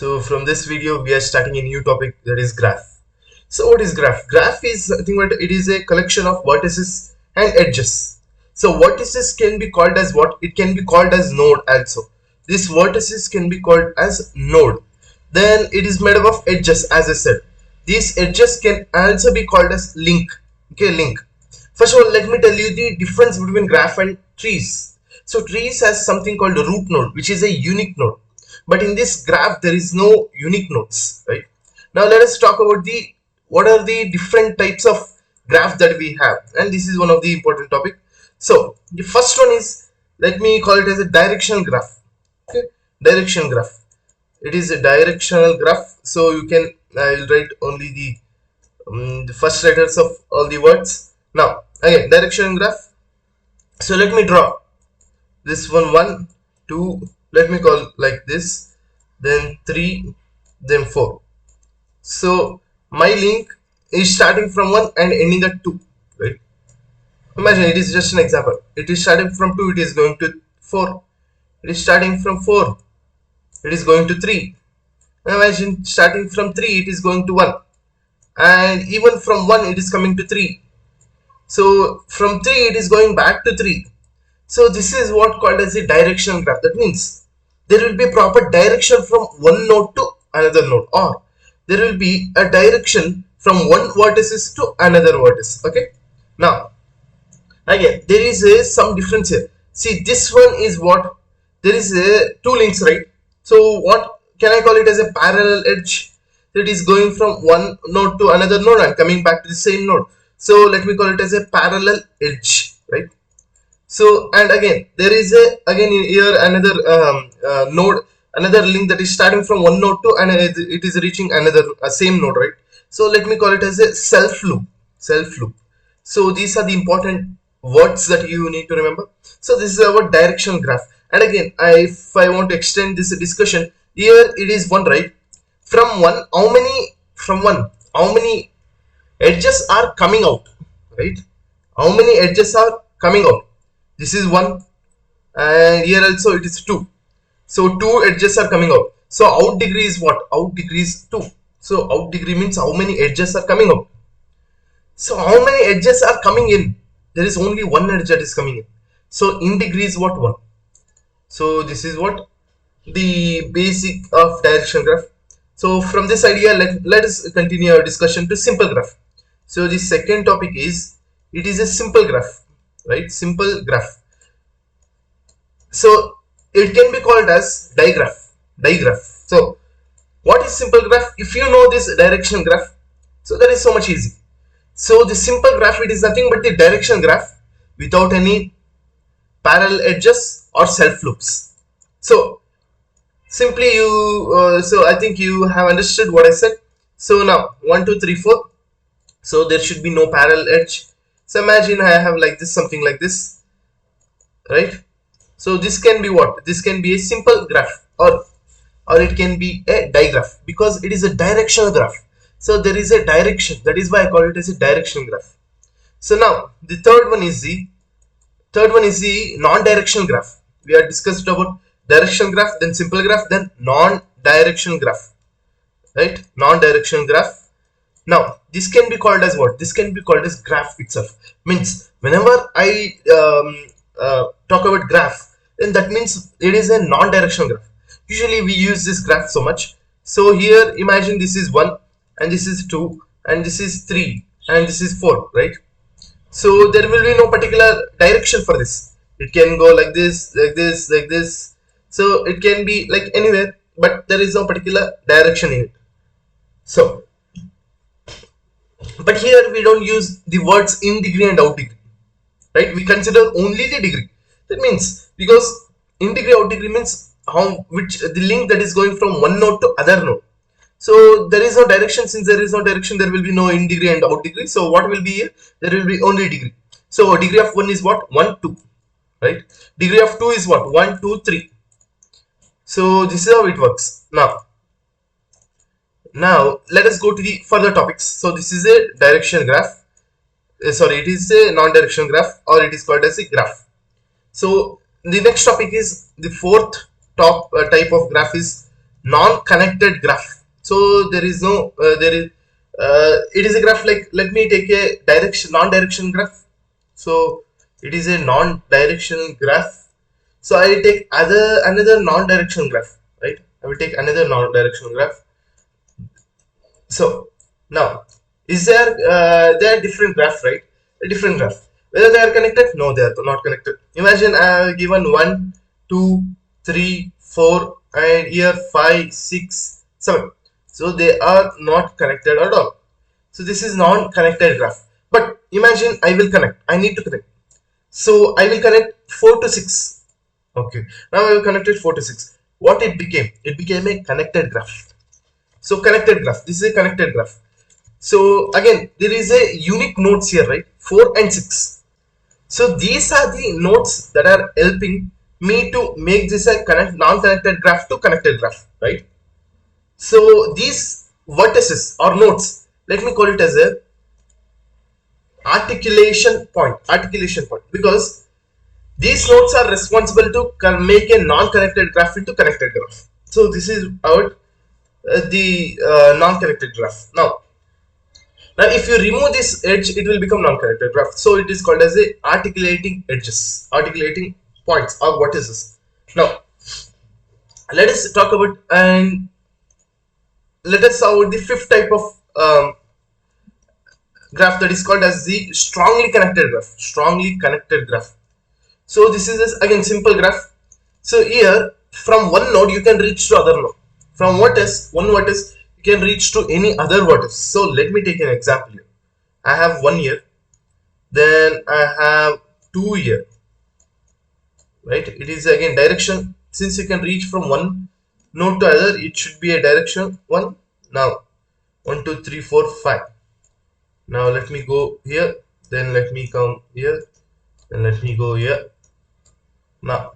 So from this video we are starting a new topic, that is graph. So what is graph? Graph is, I think, what it is, a collection of vertices and edges. So vertices can be called as what? It can be called as node also. These vertices can be called as node. Then it is made up of edges, as I said. These edges can also be called as link. Okay, link. First of all, let me tell you the difference between graph and trees. So trees has something called a root node, which is a unique node. But in this graph, there is no unique nodes, right? Now let us talk about the what are the different types of graph that we have, and this is one of the important topic. So the first one is, let me call it as a directional graph. Okay, direction graph. It is a directional graph. So you can, I will write only the first letters of all the words. Now again, direction graph. So let me draw this one, 2, let me call like this, then 3, then 4. So my link is starting from 1 and ending at 2, right? Imagine, it is just an example. It is starting from 2, it is going to 4. It is starting from 4, it is going to 3. Imagine, starting from 3, it is going to 1. And even from 1, it is coming to 3. So from 3, it is going back to 3. So this is what called as a directional graph. That means there will be a proper direction from one node to another node, or there will be a direction from one vertices to another vertex. Okay. Now again, there is some difference here. See, this one is what, there is two links, right? So what can I call it as a parallel edge? It is going from one node to another node and coming back to the same node. So let me call it as a parallel edge, right? So, and again, there is a, again here another node, another link that is starting from one node to, and it is reaching another same node, right? So let me call it as a self loop. So these are the important words that you need to remember. So this is our directional graph. And again, if I want to extend this discussion, here it is 1, right? From 1, how many edges are coming out, right? How many edges are coming out? This is 1, and here also it is 2. So 2 edges are coming out. So out degree is what? Out degree is 2. So out degree means how many edges are coming out. So how many edges are coming in? There is only one edge that is coming in. So in degree is what? 1. So this is what the basic of direction graph. So from this idea, let us continue our discussion to simple graph. So the second topic is, it is a simple graph, right? Simple graph. So it can be called as digraph. So what is simple graph? If you know this direction graph, so that is so much easy. So the simple graph, it is nothing but the direction graph without any parallel edges or self loops. So simply you, so I think you have understood what I said. So now 1, 2, 3, 4. So there should be no parallel edge. So imagine I have like this, something like this, right? So this can be what? This can be a simple graph, or it can be a digraph, because it is a directional graph. So there is a direction. That is why I call it as a directional graph. So now the third one is the non-directional graph. We have discussed about directional graph, then simple graph, then non-directional graph, right? Non-directional graph. Now this can be called as what? This can be called as graph itself. Means whenever I talk about graph, then that means it is a non-directional graph. Usually we use this graph so much. So here imagine this is 1, and this is 2, and this is 3, and this is 4, right? So there will be no particular direction for this. It can go like this, like this, like this. So it can be like anywhere, but there is no particular direction in it. So, but here we don't use the words in degree and out degree, right? We consider only the degree. That means, because in degree, out degree means the link that is going from one node to other node. So there is no direction. Since there is no direction, there will be no in degree and out degree. So what will be here? There will be only degree. So degree of 1 is what? 1, 2, right? Degree of 2 is what? 1, 2, 3. So this is how it works. Now let us go to the further topics. So this is a direction graph. Sorry, it is a non-directional graph, or it is called as a graph. So the next topic is the fourth type of graph is non-connected graph. So there is no it is a graph like, let me take a non-direction graph. So it is a non-directional graph. So I will take another non-directional graph, right? I will take another non-directional graph. So now, is there are different graph, right? A different graph, whether they are connected? No, they are not connected. Imagine I have given 1 2 3 4 and here 5 6 7. So they are not connected at all. So this is non-connected graph. But imagine I will connect, I need to connect. So I will connect 4 to 6. Okay, now I will connect it 4 to 6. What it became? It became a connected graph. So connected graph, this is a connected graph. So again, there is a unique nodes here, right? 4 and 6. So these are the nodes that are helping me to make this a non-connected graph to connected graph, right? So these vertices or nodes, let me call it as a articulation point, because these nodes are responsible to make a non-connected graph into connected graph. So this is our the non-connected graph. Now if you remove this edge, it will become non-connected graph. So it is called as a articulating edges, articulating points or vertices. Now let us talk about and let us solve the fifth type of graph, that is called as the strongly connected graph. Strongly connected graph. So this is again simple graph. So here from one node you can reach to other node. From one vertex you can reach to any other vertex. So let me take an example here. I have 1 here, then I have 2 here, right? It is again direction. Since you can reach from one node to other, it should be a direction 1. Now 1 2 3 4 5. Now let me go here, then let me come here, then let me go here. Now,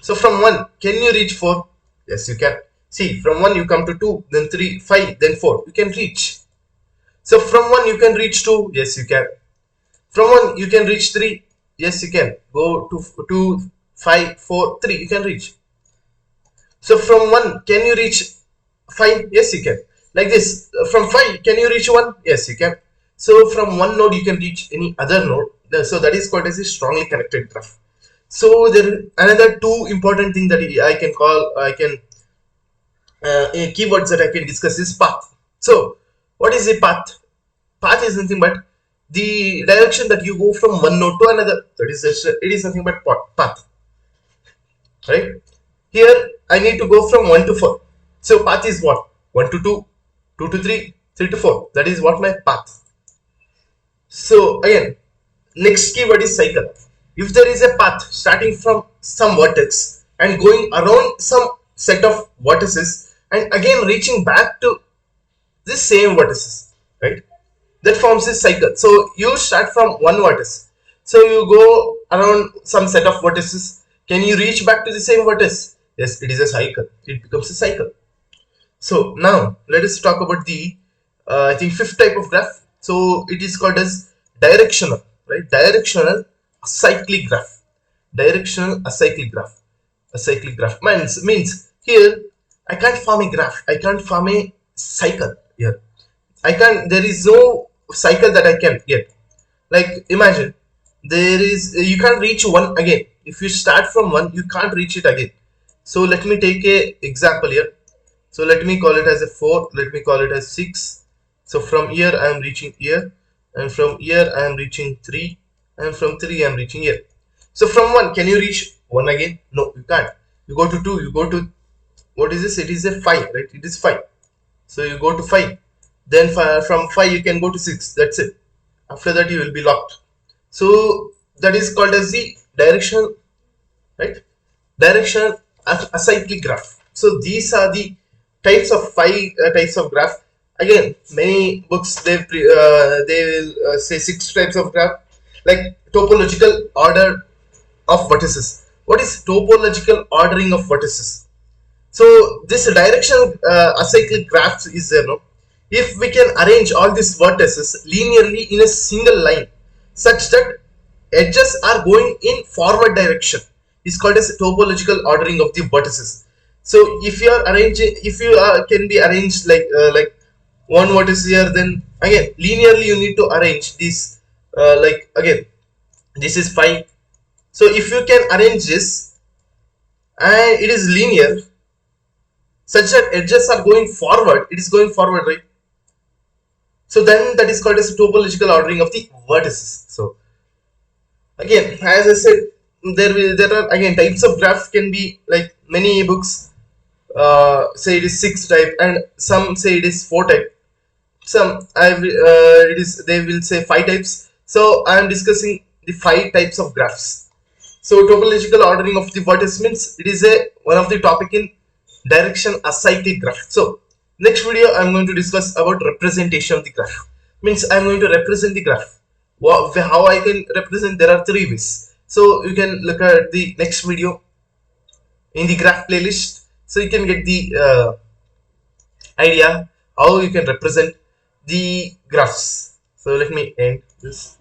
so from 1, can you reach 4? Yes, you can. See, from 1 you come to 2, then 3, 5, then 4. You can reach. So from 1 you can reach 2. Yes, you can. From 1 you can reach 3. Yes, you can. Go to 2, 5, 4, 3. You can reach. So from 1, can you reach 5? Yes, you can. Like this. From 5, can you reach 1? Yes, you can. So from one node you can reach any other node. So that is called as a strongly connected graph. So there another two important thing that I can keywords that I can discuss is path. So what is a path? Path is nothing but the direction that you go from one node to another. That is it is nothing but path, right? Here I need to go from 1 to 4. So path is what? 1 to 2, 2 to 3, 3 to 4. That is what my path. So again, next keyword is cycle. If there is a path starting from some vertex and going around some set of vertices and again reaching back to the same vertices, right? That forms a cycle. So you start from one vertex, so you go around some set of vertices. Can you reach back to the same vertex? Yes, it is a cycle. It becomes a cycle. So now let us talk about the I think fifth type of graph. So it is called as directional, right? Directional acyclic graph. Directional acyclic graph. Acyclic graph means here I can't form a graph. I can't form a cycle here. There is no cycle that I can get. Like imagine you can't reach 1 again. If you start from 1, you can't reach it again. So let me take a example here. So let me call it as a 4. Let me call it as 6. So from here I am reaching here, and from here I am reaching 3, and from 3 I am reaching here. So from 1, can you reach 1 again? No, you can't. You go to 2, you go to, what is this? It is a 5, right? It is 5. So you go to 5. Then from 5 you can go to 6. That's it. After that you will be locked. So that is called as the directional, right? Directional acyclic graph. So these are the types of 5 types of graph. Again, many books they will say 6 types of graph, like topological order of vertices. What is topological ordering of vertices? So this directional acyclic graph is there, no? If we can arrange all these vertices linearly in a single line such that edges are going in forward direction, is called as topological ordering of the vertices. So if you are arranging, if you can be arranged like one vertex here, then again linearly you need to arrange these like again this is 5. So if you can arrange this and it is linear such that edges are going forward, it is going forward, right? So then that is called as topological ordering of the vertices. So again, as I said, there are again types of graph can be like many books say it is 6 type and some say it is 4 type. Some it is they will say 5 types. So I am discussing the 5 types of graphs. So topological ordering of the vertex means it is a one of the topic in direction acyclic graph. So next video I am going to discuss about representation of the graph. Means I am going to represent the graph. How I can represent, there are 3 ways. So you can look at the next video in the graph playlist. So you can get the idea how you can represent the graphs. So let me end this.